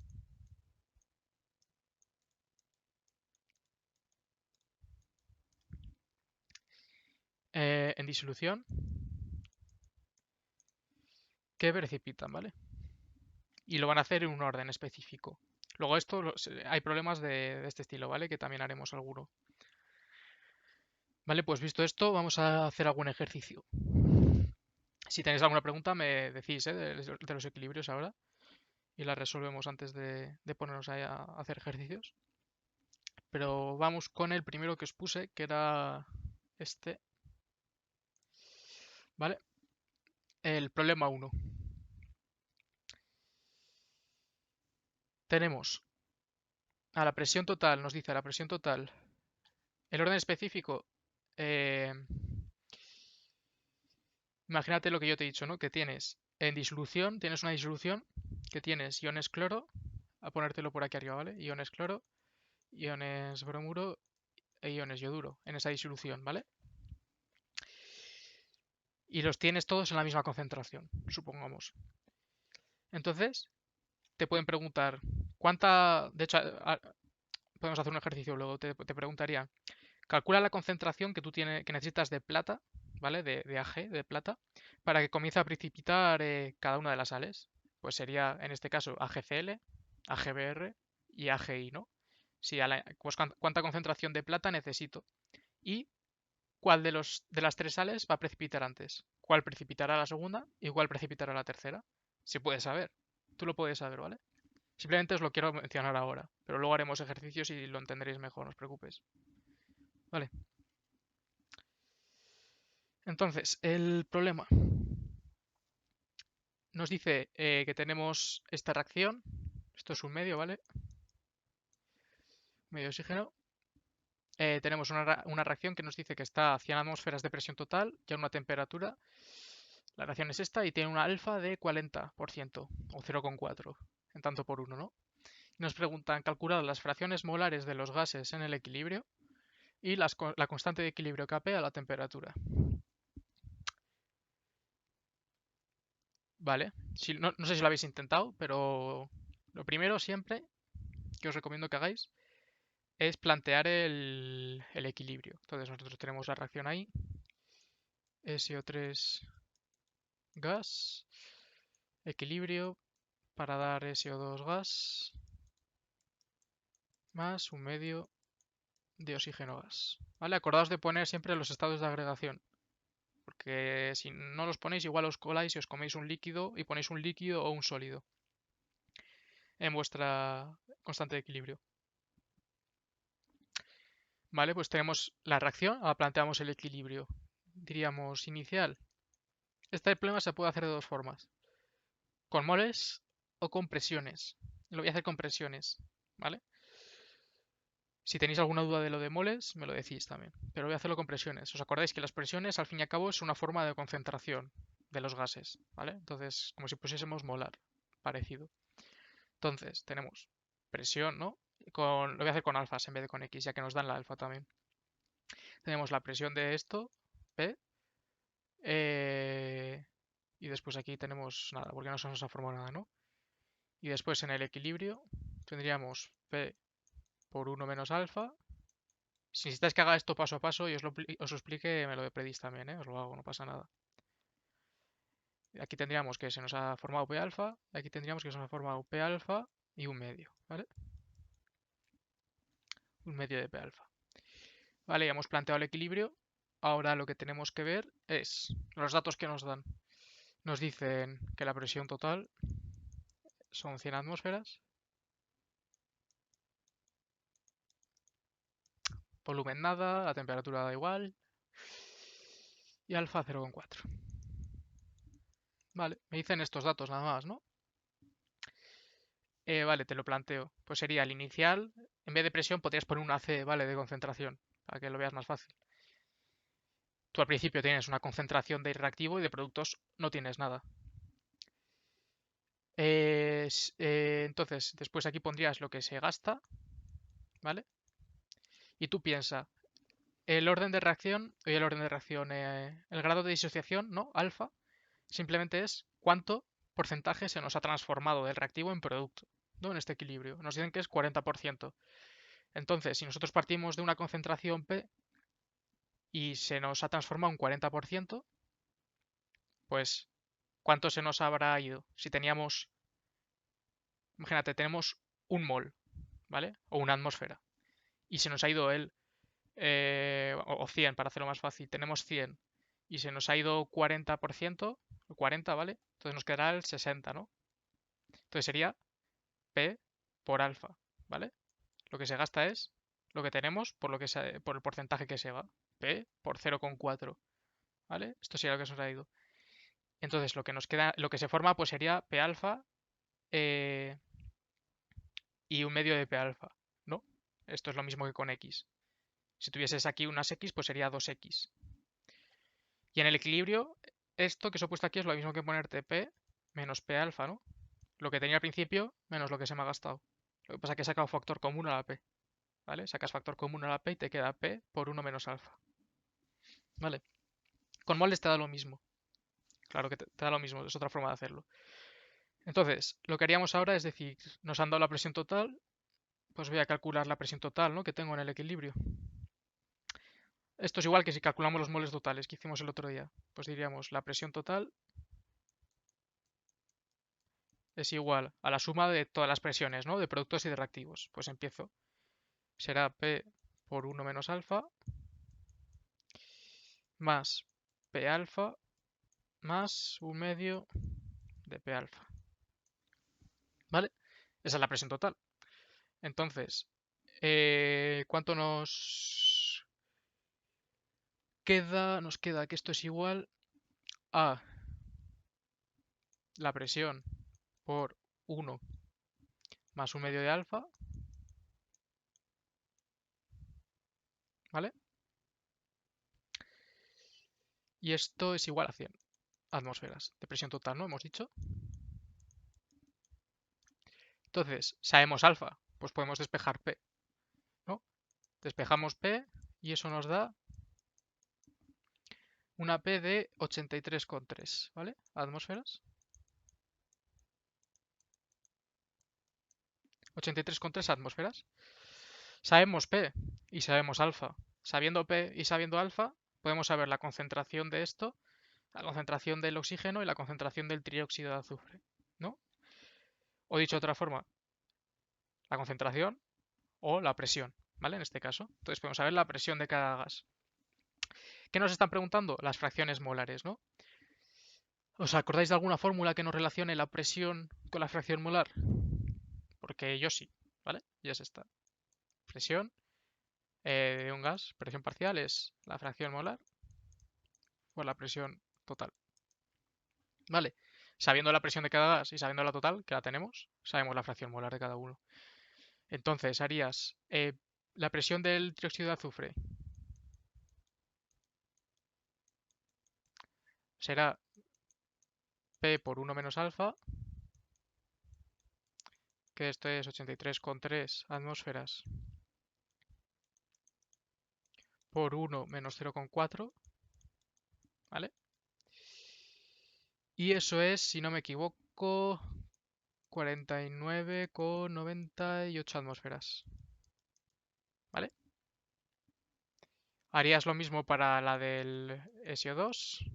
en disolución que precipitan, ¿vale? Y lo van a hacer en un orden específico. Luego hay problemas de este estilo, ¿vale? Que también haremos alguno. Vale, pues visto esto, vamos a hacer algún ejercicio. Si tenéis alguna pregunta, me decís, de los equilibrios ahora y las resolvemos antes de ponernos ahí a hacer ejercicios. Pero vamos con el primero que os puse, que era este. ¿Vale? El problema 1. Tenemos A la presión total, nos dice la presión total. El orden específico, eh, imagínate lo que yo te he dicho, ¿no? Que tienes en disolución, tienes una disolución que tienes iones cloro, a ponértelo por aquí arriba, ¿vale? Iones cloro, iones bromuro e iones yoduro en esa disolución, ¿vale? Y los tienes todos en la misma concentración, supongamos. Entonces, te pueden preguntar cuánta, de hecho, podemos hacer un ejercicio luego, te preguntaría, calcula la concentración que tú que necesitas de plata, ¿vale? De Ag, de plata, para que comience a precipitar cada una de las sales. Pues sería, en este caso, AgCl, AgBr y AgI, ¿no? Si pues cuánta concentración de plata necesito. Y cuál de las tres sales va a precipitar antes. Cuál precipitará la segunda y cuál precipitará la tercera. Se puede saber. Tú lo puedes saber, ¿vale? Simplemente os lo quiero mencionar ahora, pero luego haremos ejercicios y lo entenderéis mejor, no os preocupéis. Vale. Entonces, el problema nos dice que tenemos esta reacción. Esto es un medio, ¿vale? Medio de oxígeno. Tenemos una reacción que nos dice que está a 100 atmósferas de presión total y a una temperatura. La reacción es esta y tiene una alfa de 40% o 0,4 en tanto por uno, ¿no? Nos preguntan calcular las fracciones molares de los gases en el equilibrio y la constante de equilibrio Kp a la temperatura. Vale, no sé si lo habéis intentado, pero lo primero siempre que os recomiendo que hagáis es plantear el equilibrio. Entonces nosotros tenemos la reacción ahí, SO3 gas, equilibrio para dar SO2 gas más un medio de oxígeno gas. ¿Vale? Acordaos de poner siempre los estados de agregación, porque si no los ponéis igual os coláis y os coméis un líquido y ponéis un líquido o un sólido en vuestra constante de equilibrio. Vale, pues tenemos la reacción, ahora planteamos el equilibrio. Diríamos inicial. Este problema se puede hacer de dos formas. Con moles o con presiones. Lo voy a hacer con presiones, ¿vale? Si tenéis alguna duda de lo de moles, me lo decís también. Pero voy a hacerlo con presiones. ¿Os acordáis que las presiones, al fin y al cabo, es una forma de concentración de los gases, ¿vale? Entonces, como si pusiésemos molar, parecido. Entonces, tenemos presión, ¿no? Lo voy a hacer con alfas en vez de con X, ya que nos dan la alfa también. Tenemos la presión de esto, P, y después aquí tenemos nada, porque no se nos ha formado nada, ¿no? Y después en el equilibrio tendríamos P por 1 menos alfa. Si necesitáis que haga esto paso a paso y os lo explique, me lo pedís también, ¿eh? Os lo hago, no pasa nada. Aquí tendríamos que se nos ha formado P alfa, aquí tendríamos que se nos ha formado P alfa y un medio, ¿vale? Un medio de P alfa. Vale, ya hemos planteado el equilibrio. Ahora lo que tenemos que ver es los datos que nos dan. Nos dicen que la presión total son 100 atmósferas, volumen nada, la temperatura da igual y alfa 0,4. Vale, me dicen estos datos nada más, ¿no? Vale, te lo planteo. Pues sería el inicial, en vez de presión podrías poner una C, ¿vale? De concentración, para que lo veas más fácil. Tú al principio tienes una concentración de reactivo y de productos no tienes nada. Entonces, después aquí pondrías lo que se gasta, ¿vale? Y tú piensas, el orden de reacción, el grado de disociación, ¿no? Alfa, simplemente es cuánto porcentaje se nos ha transformado del reactivo en producto, ¿no? En este equilibrio. Nos dicen que es 40%. Entonces, si nosotros partimos de una concentración P y se nos ha transformado un 40%, pues ¿cuánto se nos habrá ido? Si teníamos, imagínate, tenemos un mol, ¿vale? O una atmósfera. Y se nos ha ido o 100 para hacerlo más fácil. Tenemos 100 y se nos ha ido 40%, 40, ¿vale? Entonces nos quedará el 60, ¿no? Entonces sería P por alfa, ¿vale? Lo que se gasta es lo que tenemos por el porcentaje que se va. P por 0,4, ¿vale? Esto sería lo que se nos ha ido. Entonces lo que nos queda, lo que se forma pues sería P alfa y un medio de P alfa, Esto es lo mismo que con X. Si tuvieses aquí unas X, pues sería 2X. Y en el equilibrio, esto que os he puesto aquí es lo mismo que ponerte P menos P alfa, ¿no? Lo que tenía al principio menos lo que se me ha gastado. Lo que pasa es que he sacado factor común a la P, ¿vale? Sacas factor común a la P y te queda P por 1 menos alfa, ¿vale? Con moldes te da lo mismo. Claro que te da lo mismo, es otra forma de hacerlo. Entonces, lo que haríamos ahora es decir, nos han dado la presión total, pues voy a calcular la presión total, ¿no?, que tengo en el equilibrio. Esto es igual que si calculamos los moles totales que hicimos el otro día. Pues diríamos la presión total es igual a la suma de todas las presiones, ¿no?, de productos y de reactivos. Pues empiezo. Será P por 1 menos alfa más P alfa más 1/2 de P alfa. ¿Vale? Esa es la presión total. Entonces, ¿cuánto nos queda? Nos queda que esto es igual a la presión por 1 más 1/2 de alfa, ¿vale? Y esto es igual a 100 atmósferas de presión total, ¿no? Hemos dicho. Entonces, sabemos alfa, pues podemos despejar P, ¿no? Despejamos P y eso nos da una P de 83,3, ¿vale? Atmósferas. 83,3 atmósferas. Sabemos P y sabemos alfa. Sabiendo P y sabiendo alfa, podemos saber la concentración de esto, la concentración del oxígeno y la concentración del trióxido de azufre, ¿no? O dicho de otra forma, la concentración o la presión, ¿vale? En este caso. Entonces podemos saber la presión de cada gas. ¿Qué nos están preguntando? Las fracciones molares, ¿no? ¿Os acordáis de alguna fórmula que nos relacione la presión con la fracción molar? Porque yo sí, ¿vale? Y es esta. Presión de un gas, presión parcial es la fracción molar por la presión total. ¿Vale? Sabiendo la presión de cada gas y sabiendo la total, que la tenemos, sabemos la fracción molar de cada uno. Entonces harías la presión del trióxido de azufre será P por 1 menos alfa, que esto es 83,3 atmósferas por 1 menos 0,4, ¿vale? Y eso es, si no me equivoco, 49,98 atmósferas, ¿vale? Harías lo mismo para la del SO2,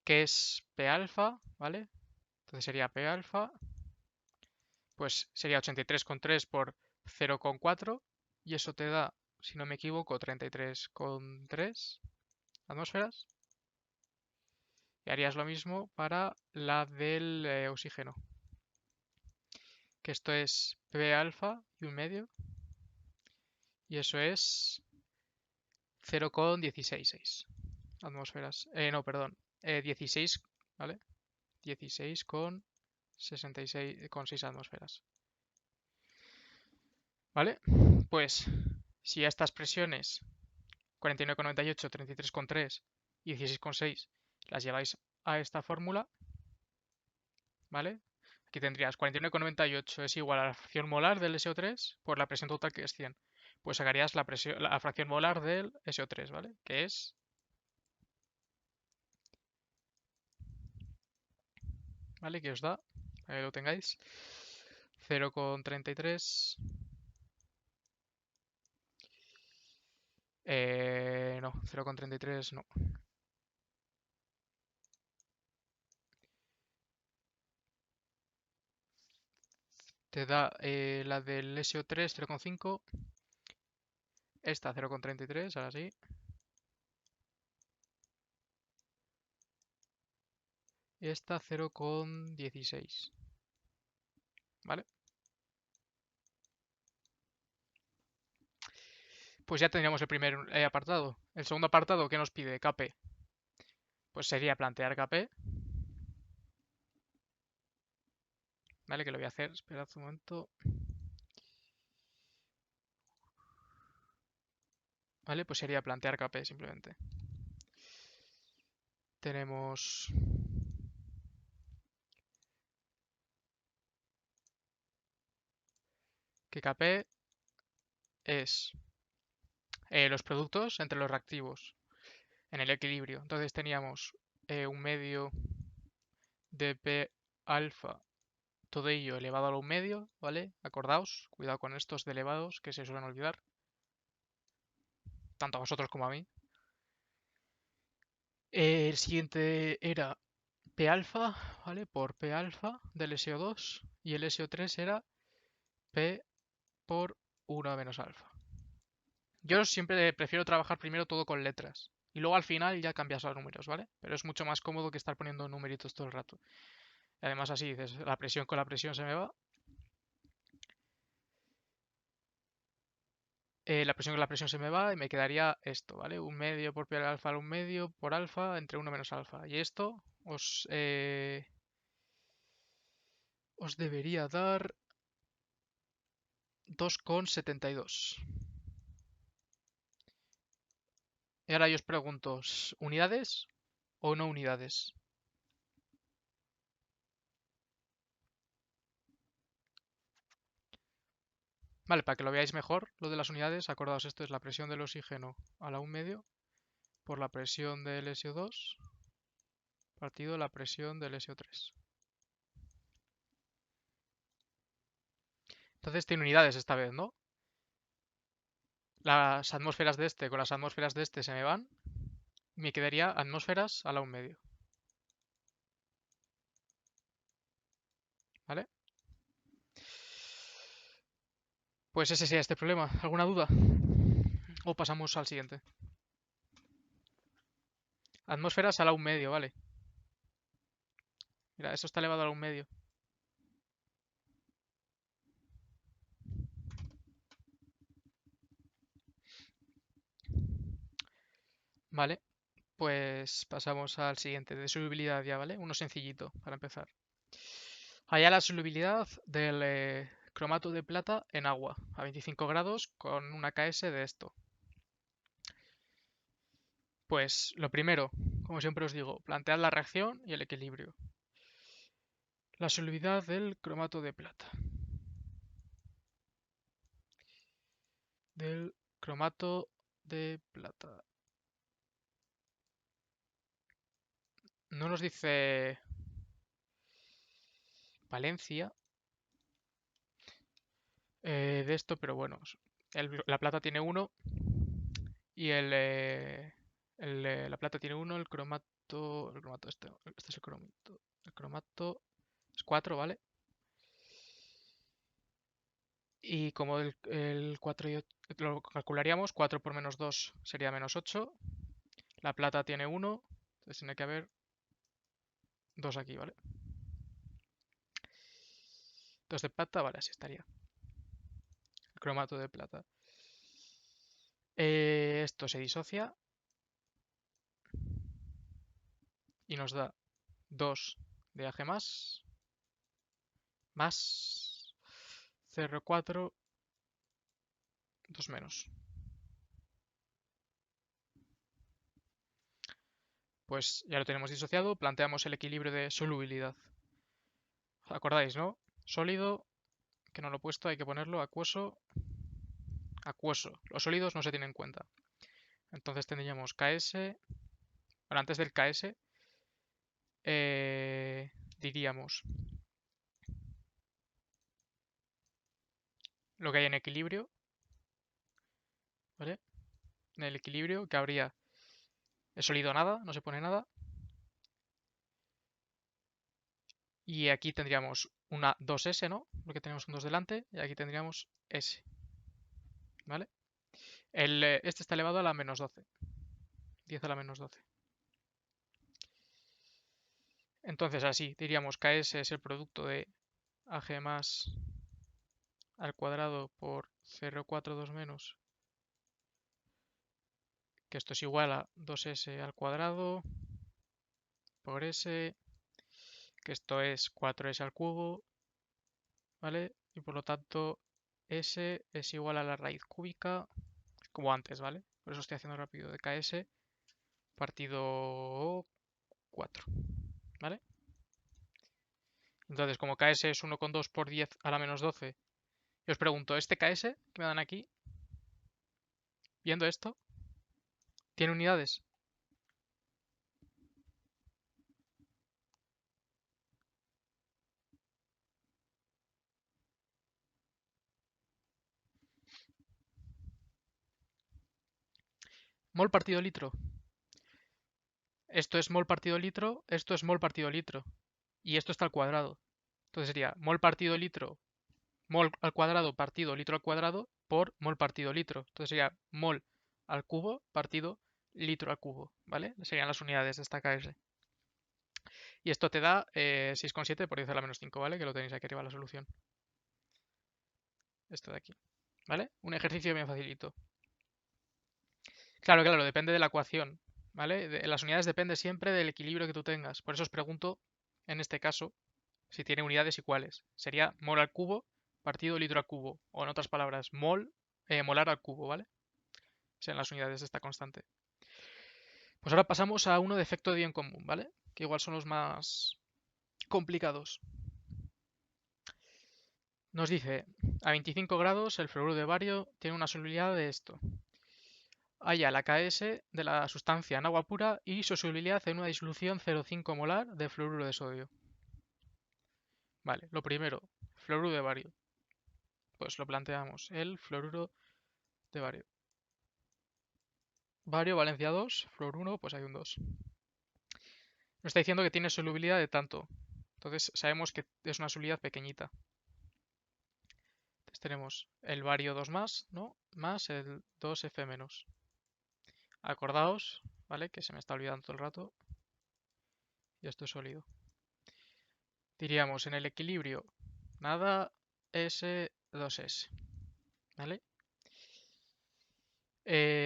que es P alfa, ¿vale? Entonces sería P alfa, pues sería 83,3 por 0,4 y eso te da, si no me equivoco, 33,3 atmósferas. Y harías lo mismo para la del oxígeno, que esto es P alfa y 1/2 y eso es 0,166 atmósferas. No, perdón, 16, ¿vale? 16,66 atmósferas. ¿Vale? Pues si a estas presiones 49,98, 33,3 y 16,6 las lleváis a esta fórmula, ¿vale? Aquí tendrías 49,98 es igual a la fracción molar del SO3 por la presión total, que es 100. Pues sacarías la fracción molar del SO3, ¿vale? Que es, ¿vale? Que os da, para que lo tengáis, 0,33. No, 0,33 no. Te da la del SO3 0,5. Esta 0,33, ahora sí. Y esta 0,16. ¿Vale? Pues ya tendríamos el primer apartado. El segundo apartado, ¿qué nos pide? Kp. Pues sería plantear Kp. ¿Vale? Que lo voy a hacer. Esperad un momento. ¿vale? Pues sería plantear KP simplemente. Tenemos que KP es los productos entre los reactivos en el equilibrio. Entonces teníamos un medio de P alfa, todo ello elevado a un medio, ¿vale? Acordaos, cuidado con estos de elevados que se suelen olvidar, tanto a vosotros como a mí. El siguiente era P alfa, ¿vale? Por P alfa del SO2 y el SO3 era P por 1 menos alfa. Yo siempre prefiero trabajar primero todo con letras y luego al final ya cambias los números, ¿vale? Pero es mucho más cómodo que estar poniendo numeritos todo el rato. Y además así dices, la presión con la presión se me va. La presión con la presión se me va y me quedaría esto, ¿vale? Un medio por pi al alfa al un medio por alfa entre 1 menos alfa. Y esto os debería dar 2,72. Y ahora yo os pregunto, ¿unidades o no unidades? Vale, para que lo veáis mejor, lo de las unidades, acordaos, esto es la presión del oxígeno a la 1 medio por la presión del SO2 partido la presión del SO3. Entonces tiene unidades esta vez, ¿no? Las atmósferas de este con las atmósferas de este se me van. Me quedaría atmósferas a la 1 medio. ¿Vale? Pues ese sería este problema. ¿Alguna duda? O pasamos al siguiente. Atmósferas a la 1 medio, vale. Mira, eso está elevado a la 1 medio. Vale. Pues pasamos al siguiente, de solubilidad ya, ¿vale? Uno sencillito, para empezar. Allá la solubilidad del cromato de plata en agua, a 25 grados, con una KS de esto. Pues lo primero, como siempre os digo, plantear la reacción y el equilibrio. La solubilidad del cromato de plata. Del cromato de plata. No nos dice valencia de esto, pero bueno, la plata tiene 1 y la plata tiene 1, el cromato este es el cromato es 4, ¿vale? Y como el 4 lo calcularíamos, 4 por menos 2 sería menos 8. La plata tiene 1, entonces tiene que haber 2 aquí, ¿vale? 2 de plata, vale, así estaría. El cromato de plata. Esto se disocia y nos da 2 de Ag más 0,4, 2 menos. Pues ya lo tenemos disociado, planteamos el equilibrio de solubilidad. ¿Os acordáis, no? Sólido, que no lo he puesto, hay que ponerlo acuoso, acuoso. Los sólidos no se tienen en cuenta. Entonces tendríamos KS, bueno, antes del KS diríamos lo que hay en equilibrio, ¿vale? En el equilibrio que habría el sólido nada, no se pone nada. Y aquí tendríamos una 2S, ¿no? Porque tenemos un 2 delante. Y aquí tendríamos S, ¿vale? Este está elevado a la menos 12. 10 a la menos 12. Entonces así, diríamos que KS es el producto de Ag más al cuadrado por 0,42 menos, que esto es igual a 2S al cuadrado por S, que esto es 4S al cubo, ¿vale? Y por lo tanto S es igual a la raíz cúbica, como antes, ¿vale? Por eso estoy haciendo rápido. De KS partido 4. ¿Vale? Entonces, como KS es 1,2 por 10 a la menos 12, yo os pregunto, ¿este KS que me dan aquí, viendo esto, tiene unidades? Mol partido litro. Esto es mol partido litro, esto es mol partido litro. Y esto está al cuadrado. Entonces sería mol partido litro, mol al cuadrado partido litro al cuadrado por mol partido litro. Entonces sería mol al cubo partido litro al cubo, ¿vale? Serían las unidades de esta KS. Y esto te da 6,7 por 10 a la menos 5, ¿vale? Que lo tenéis aquí arriba la solución. Esto de aquí, ¿vale? Un ejercicio bien facilito. Claro, claro, depende de la ecuación, ¿vale? Las unidades depende siempre del equilibrio que tú tengas. Por eso os pregunto, en este caso, si tiene unidades y cuáles. Sería mol al cubo partido litro al cubo. O en otras palabras, molar al cubo, ¿vale? Sean las unidades de esta constante. Pues ahora pasamos a uno de efecto de bien común, ¿vale? Que igual son los más complicados. Nos dice, a 25 grados el fluoruro de bario tiene una solubilidad de esto. Halla la KS de la sustancia en agua pura y su solubilidad en una disolución 0,5 molar de fluoruro de sodio. Vale, lo primero, fluoruro de bario. Pues lo planteamos, el fluoruro de bario. Bario, valencia 2, fluoruro 1, pues hay un 2. Nos está diciendo que tiene solubilidad de tanto. Entonces sabemos que es una solubilidad pequeñita. Entonces tenemos el bario 2 más, ¿no? Más el 2F menos. Acordaos, ¿vale? Que se me está olvidando todo el rato. Y esto es sólido. Diríamos en el equilibrio, nada, S, 2S. ¿Vale?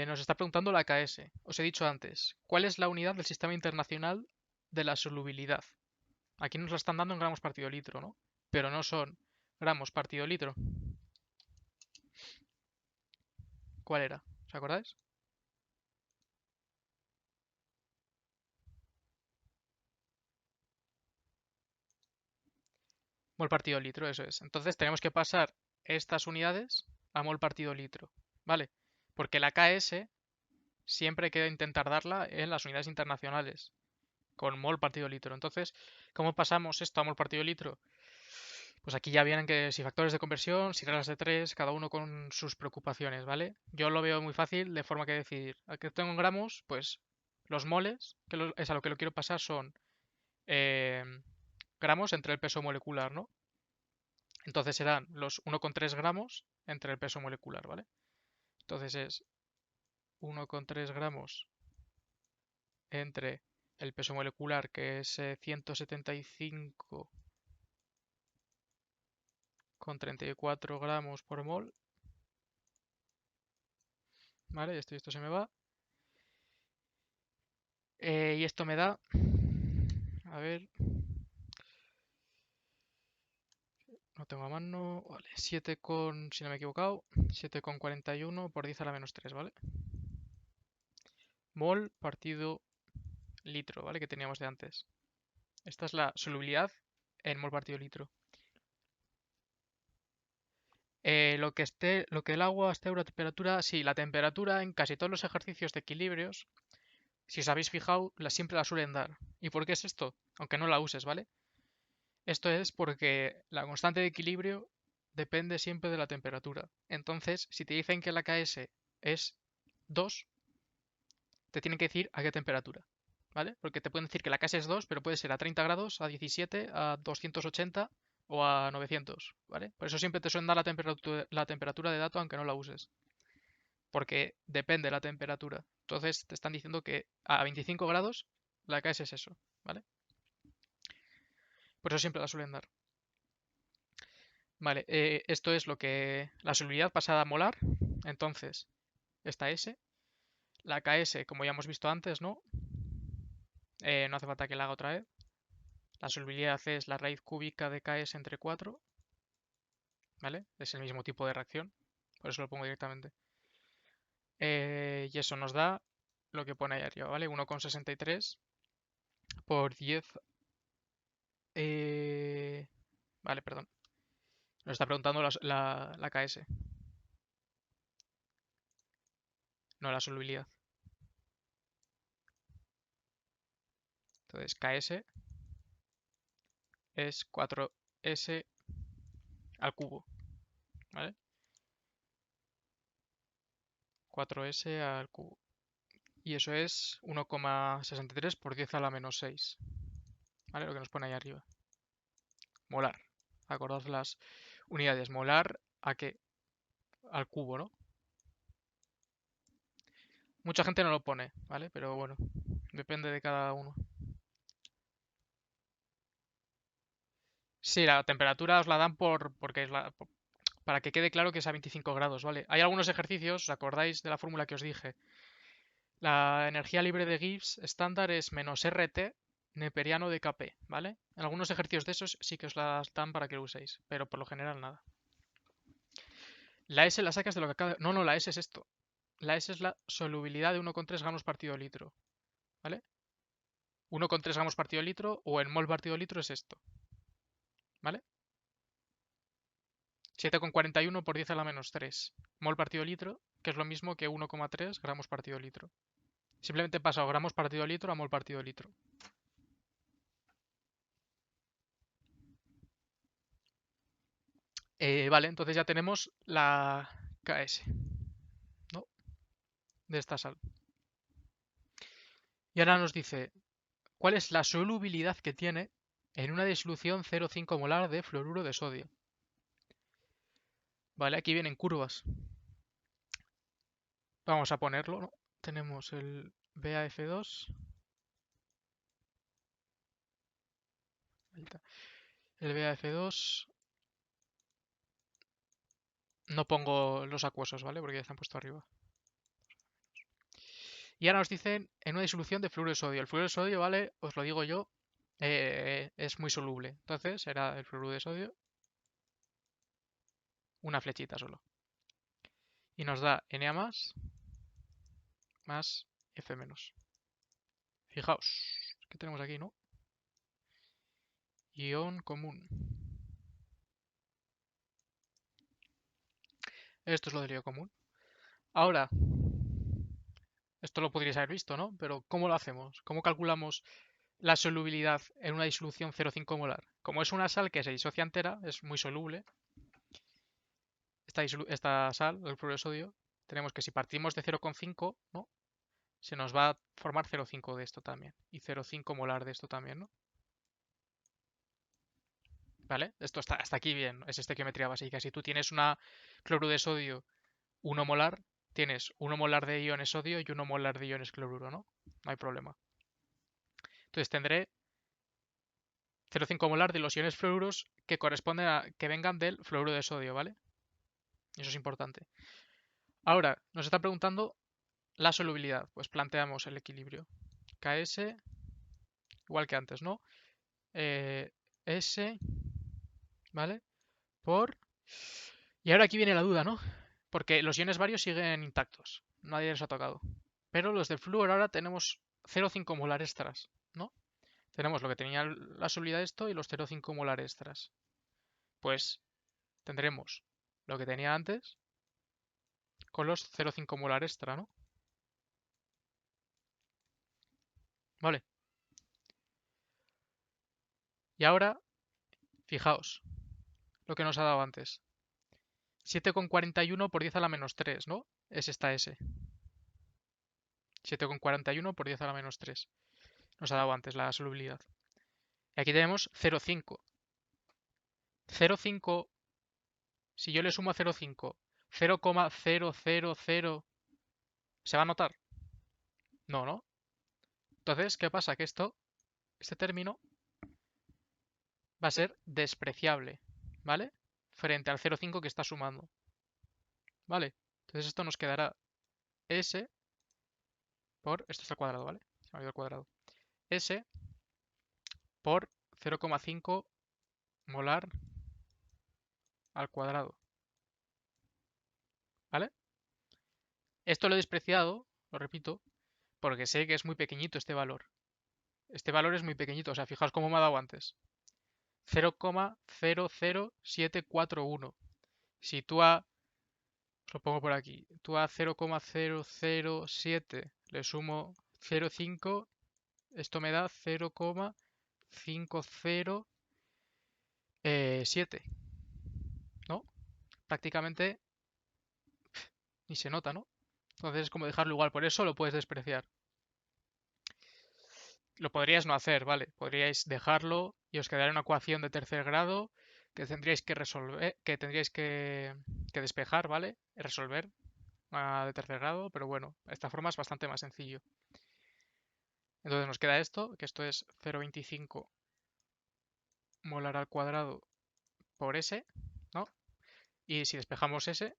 Nos está preguntando la KS. Os he dicho antes, ¿cuál es la unidad del sistema internacional de la solubilidad? Aquí nos la están dando en gramos partido litro, ¿no? Pero no son gramos partido litro. ¿Cuál era? ¿Os acordáis? Mol partido litro, eso es. Entonces tenemos que pasar estas unidades a mol partido litro, ¿vale? Porque la KS siempre hay que intentar darla en las unidades internacionales, con mol partido litro. Entonces, ¿cómo pasamos esto a mol partido litro? Pues aquí ya vienen que si factores de conversión, si reglas de tres, cada uno con sus preocupaciones, ¿vale? Yo lo veo muy fácil, de forma que decidir. Aquí tengo en gramos, pues los moles, que es a lo que lo quiero pasar, son eh, gramos entre el peso molecular, ¿no? Entonces serán los 1,3 gramos entre el peso molecular, ¿vale? Entonces es 1,3 gramos entre el peso molecular, que es 175,34 gramos por mol, ¿vale? Esto se me va. Y esto me da, a ver, no tengo a mano, vale, 7 con, si no me he equivocado, 7,41 por 10 a la menos 3, ¿vale? Mol partido litro, ¿vale? Que teníamos de antes. Esta es la solubilidad en mol partido litro. Lo que el agua esté a una temperatura, sí, la temperatura en casi todos los ejercicios de equilibrios, si os habéis fijado, siempre la suelen dar. ¿Y por qué es esto? Aunque no la uses, ¿vale? Esto es porque la constante de equilibrio depende siempre de la temperatura. Entonces, si te dicen que la KS es 2, te tienen que decir a qué temperatura, ¿vale? Porque te pueden decir que la KS es 2, pero puede ser a 30 grados, a 17, a 280 o a 900, ¿vale? Por eso siempre te suelen dar la temperatura de dato aunque no la uses. Porque depende de la temperatura. Entonces te están diciendo que a 25 grados la KS es eso, ¿vale? Por eso siempre la suelen dar. Vale, esto es lo que la solubilidad pasada a molar. Entonces, esta S, la KS, como ya hemos visto antes, ¿no? No hace falta que la haga otra vez. La solubilidad es la raíz cúbica de KS entre 4, ¿vale? Es el mismo tipo de reacción, por eso lo pongo directamente. Y eso nos da lo que pone ahí arriba, ¿vale? 1,63 por 10. Vale, perdón. Nos está preguntando la KS, no la solubilidad. Entonces, KS es 4S al cubo, ¿vale? 4S al cubo. Y eso es 1,63 por 10 a la menos 6, ¿vale? Lo que nos pone ahí arriba. Molar. Acordad las unidades. Molar a qué? Al cubo, ¿no? Mucha gente no lo pone, ¿vale? Pero bueno, depende de cada uno. Sí, la temperatura os la dan porque es para que quede claro que es a 25 grados, ¿vale? Hay algunos ejercicios, ¿os acordáis de la fórmula que os dije? La energía libre de Gibbs estándar es menos RT neperiano de Kp, ¿vale? En algunos ejercicios de esos sí que os las dan para que lo uséis, pero por lo general nada. La S la sacas de lo que acaba... No, la S es esto. La S es la solubilidad de 1,3 gramos partido litro, ¿vale? 1,3 gramos partido litro o en mol partido litro es esto, ¿vale? 7,41 por 10 a la menos 3 mol partido litro, que es lo mismo que 1,3 gramos partido litro. Simplemente he pasado gramos partido litro a mol partido litro. Vale, entonces ya tenemos la KS, ¿no? De esta sal. Y ahora nos dice, ¿cuál es la solubilidad que tiene en una disolución 0,5 molar de fluoruro de sodio? Vale, aquí vienen curvas. Vamos a ponerlo, ¿no? Tenemos el BAF2. El BAF2. No pongo los acuosos, ¿vale? Porque ya están puestos arriba. Y ahora nos dicen en una disolución de fluoruro de sodio. El fluoruro de sodio, ¿vale? Os lo digo yo, es muy soluble. Entonces será el fluoruro de sodio una flechita solo. Y nos da Na más F menos. Fijaos, ¿qué tenemos aquí, no? Ion común. Esto es lo del ion común. Ahora, esto lo podríais haber visto, ¿no? Pero ¿cómo lo hacemos? ¿Cómo calculamos la solubilidad en una disolución 0,5 molar? Como es una sal que se disocia entera, es muy soluble. Esta sal, el fluoruro de sodio, tenemos que si partimos de 0,5, ¿no? Se nos va a formar 0,5 de esto también. Y 0,5 molar de esto también, ¿no? ¿Vale? Esto está hasta aquí bien. Es estequiometría básica. Si tú tienes una cloruro de sodio 1 molar, tienes 1 molar de iones sodio y 1 molar de iones cloruro, ¿no? No hay problema. Entonces tendré 0,5 molar de los iones fluoruros que corresponden a que vengan del fluoruro de sodio, ¿vale? Eso es importante. Ahora, nos está preguntando la solubilidad. Pues planteamos el equilibrio. KS, igual que antes, ¿no? S, ¿vale? Por... Y ahora aquí viene la duda, ¿no? Porque los iones varios siguen intactos. Nadie les ha tocado. Pero los del flúor ahora tenemos 0,5 molar extras, ¿no? Tenemos lo que tenía la solubilidad de esto y los 0,5 molar extras. Pues tendremos lo que tenía antes con los 0,5 molar extra, ¿no? Vale. Y ahora, fijaos lo que nos ha dado antes. 7,41 por 10 a la menos 3, ¿no? Es esta S. 7,41 por 10 a la menos 3. Nos ha dado antes la solubilidad. Y aquí tenemos 0,5. 0,5, si yo le sumo a 0,5, 0,000, ¿se va a notar? No, ¿no? Entonces, ¿qué pasa? Que este término va a ser despreciable, ¿vale? Frente al 0,5 que está sumando, ¿vale? Entonces esto nos quedará S por... Esto está al cuadrado, ¿vale? Se me ha ido al cuadrado. S por 0,5 molar al cuadrado, ¿vale? Esto lo he despreciado, lo repito, porque sé que es muy pequeñito este valor. Este valor es muy pequeñito, o sea, fijaos cómo me ha dado antes. 0,00741. Si tú a, os lo pongo por aquí, tú a 0,007 le sumo 0,5, esto me da 0,507, ¿no? Prácticamente ni se nota, ¿no? Entonces es como dejarlo igual, por eso lo puedes despreciar. Lo podríais no hacer, ¿vale? Podríais dejarlo y os quedaría una ecuación de tercer grado que tendríais que resolver, que despejar, ¿vale? Resolver una de tercer grado, pero bueno, de esta forma es bastante más sencillo. Entonces nos queda esto, que esto es 0,25 molar al cuadrado por S, ¿no? Y si despejamos S,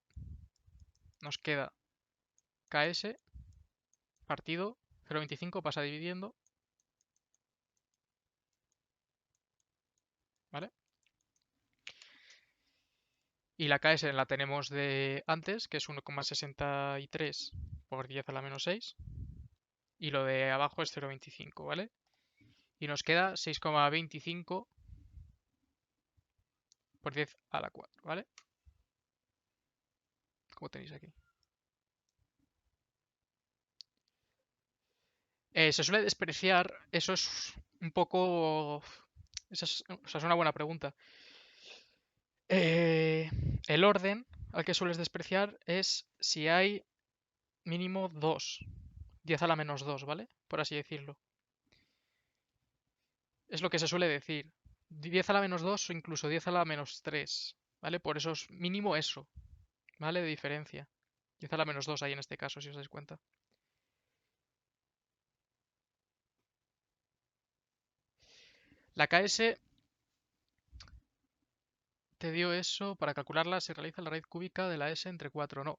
nos queda KS partido 0,25 pasa dividiendo, ¿vale? Y la KS la tenemos de antes, que es 1,63 por 10 a la menos 6. Y lo de abajo es 0,25, ¿vale? Y nos queda 6,25 por 10 a la 4, ¿vale? Como tenéis aquí. Se suele despreciar, eso es un poco... o sea, es una buena pregunta. El orden al que sueles despreciar es si hay mínimo 2, 10 a la menos 2, ¿vale? Por así decirlo. Es lo que se suele decir. 10 a la menos 2 o incluso 10 a la menos 3, ¿vale? Por eso es mínimo eso, ¿vale? De diferencia. 10 a la menos 2 ahí en este caso, si os dais cuenta. La KS te dio eso, para calcularla se realiza la raíz cúbica de la S entre 4, no.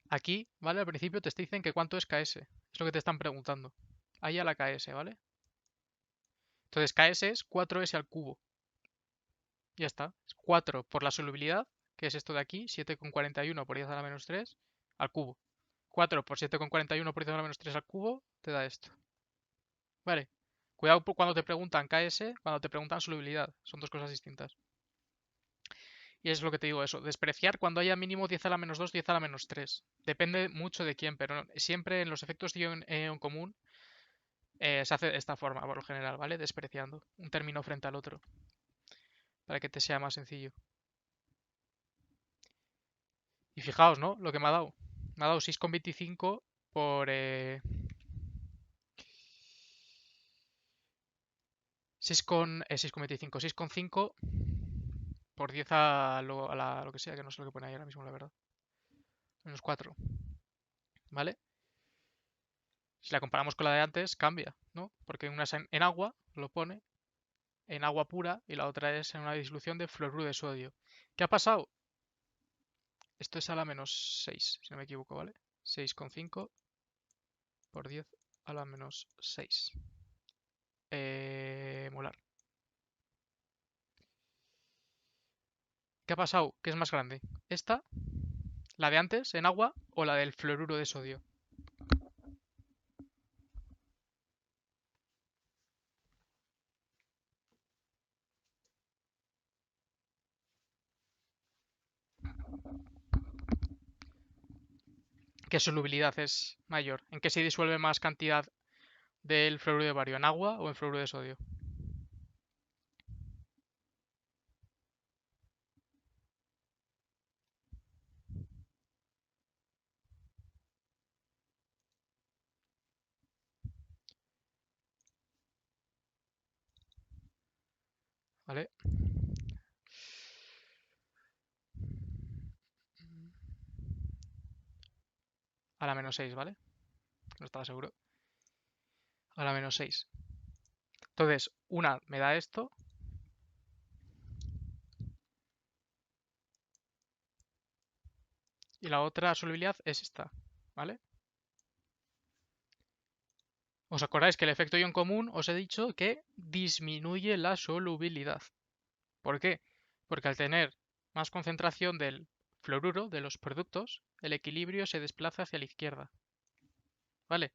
Aquí, ¿vale? Al principio te dicen que cuánto es KS, es lo que te están preguntando. Ahí a la KS, ¿vale? Entonces KS es 4S al cubo. Ya está. Es 4 por la solubilidad, que es esto de aquí, 7,41 por 10 a la menos 3 al cubo. 4 por 7,41 por 10 a la menos 3 al cubo te da esto. Vale. Cuidado cuando te preguntan KS, cuando te preguntan solubilidad. Son dos cosas distintas. Y es lo que te digo, eso. Despreciar cuando haya mínimo 10 a la menos 2, 10 a la menos 3. Depende mucho de quién, pero siempre en los efectos de ion común se hace de esta forma, por lo general, ¿vale? Despreciando un término frente al otro. Para que te sea más sencillo. Y fijaos, ¿no? Lo que me ha dado. Me ha dado 6,25 por... 6,25. 6,5 por 10 a lo que sea, que no sé lo que pone ahí ahora mismo, la verdad. Menos 4. ¿Vale? Si la comparamos con la de antes, cambia, ¿no? Porque una es en agua, lo pone, en agua pura, y la otra es en una disolución de fluoruro de sodio. ¿Qué ha pasado? Esto es a la menos 6, si no me equivoco, ¿vale? 6,5 por 10 a la menos 6. Molar. ¿Qué ha pasado? ¿Qué es más grande? ¿Esta? ¿La de antes, en agua? ¿O la del fluoruro de sodio? ¿Qué solubilidad es mayor? ¿En qué se disuelve más cantidad del fluoruro de bario? ¿En agua o en fluoruro de sodio? ¿Vale? A la menos 6, ¿vale? No estaba seguro. A la menos 6. Entonces, una me da esto. Y la otra solubilidad es esta, ¿vale? ¿Os acordáis que el efecto ion común os he dicho que disminuye la solubilidad? ¿Por qué? Porque al tener más concentración del fluoruro de los productos, el equilibrio se desplaza hacia la izquierda. ¿Vale?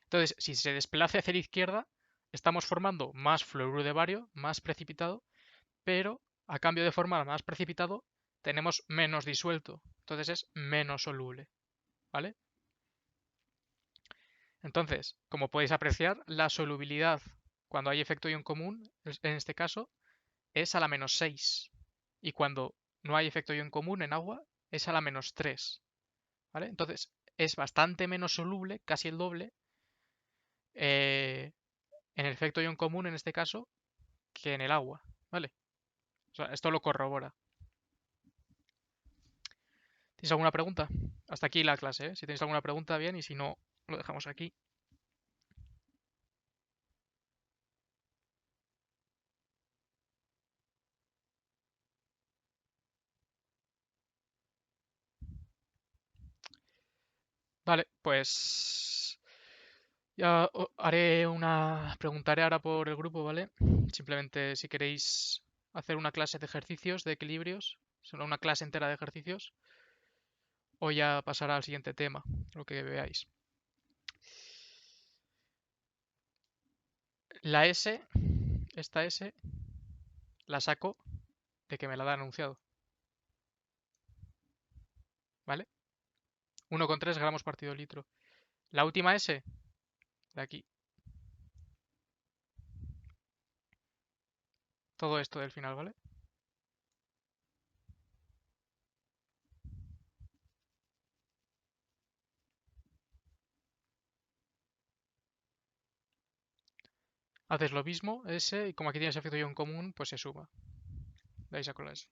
Entonces, si se desplaza hacia la izquierda, estamos formando más fluoruro de bario, más precipitado, pero a cambio de formar más precipitado, tenemos menos disuelto. Entonces es menos soluble. ¿Vale? Entonces, como podéis apreciar, la solubilidad cuando hay efecto ion común, en este caso, es a la -6. Y cuando no hay efecto ion común en agua, es a la -3. ¿Vale? Entonces, es bastante menos soluble, casi el doble, en el efecto ion común en este caso, que en el agua. ¿Vale? O sea, esto lo corrobora. ¿Tienes alguna pregunta? Hasta aquí la clase, ¿eh? Si tenéis alguna pregunta, bien, y si no, lo dejamos aquí. Vale, pues ya preguntaré ahora por el grupo, ¿vale? Simplemente si queréis hacer una clase de ejercicios, de equilibrios, solo una clase entera de ejercicios, o ya pasará al siguiente tema, lo que veáis. La S, esta S, la saco de que me la da anunciado, ¿vale? 1,3 gramos partido litro. La última S, de aquí. Todo esto del final, ¿vale? Haces lo mismo, S, y como aquí tienes efecto ion común, pues se suma. De ahí saco la S.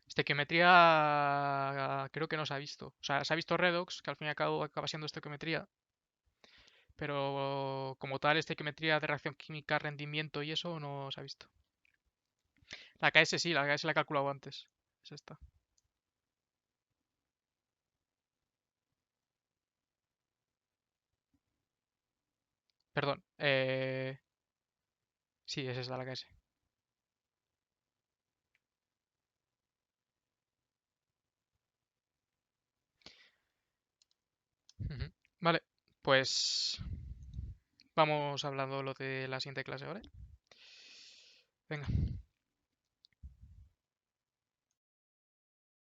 Estequiometría creo que no se ha visto. O sea, se ha visto redox, que al fin y al cabo acaba siendo estequiometría, pero como tal, estequiometría de reacción química, rendimiento y eso no se ha visto. La KS sí, la KS la he calculado antes. Es esta. Perdón. Sí, es esta la KS. Ujú. Vale, pues vamos hablando lo de la siguiente clase, ¿vale? Venga.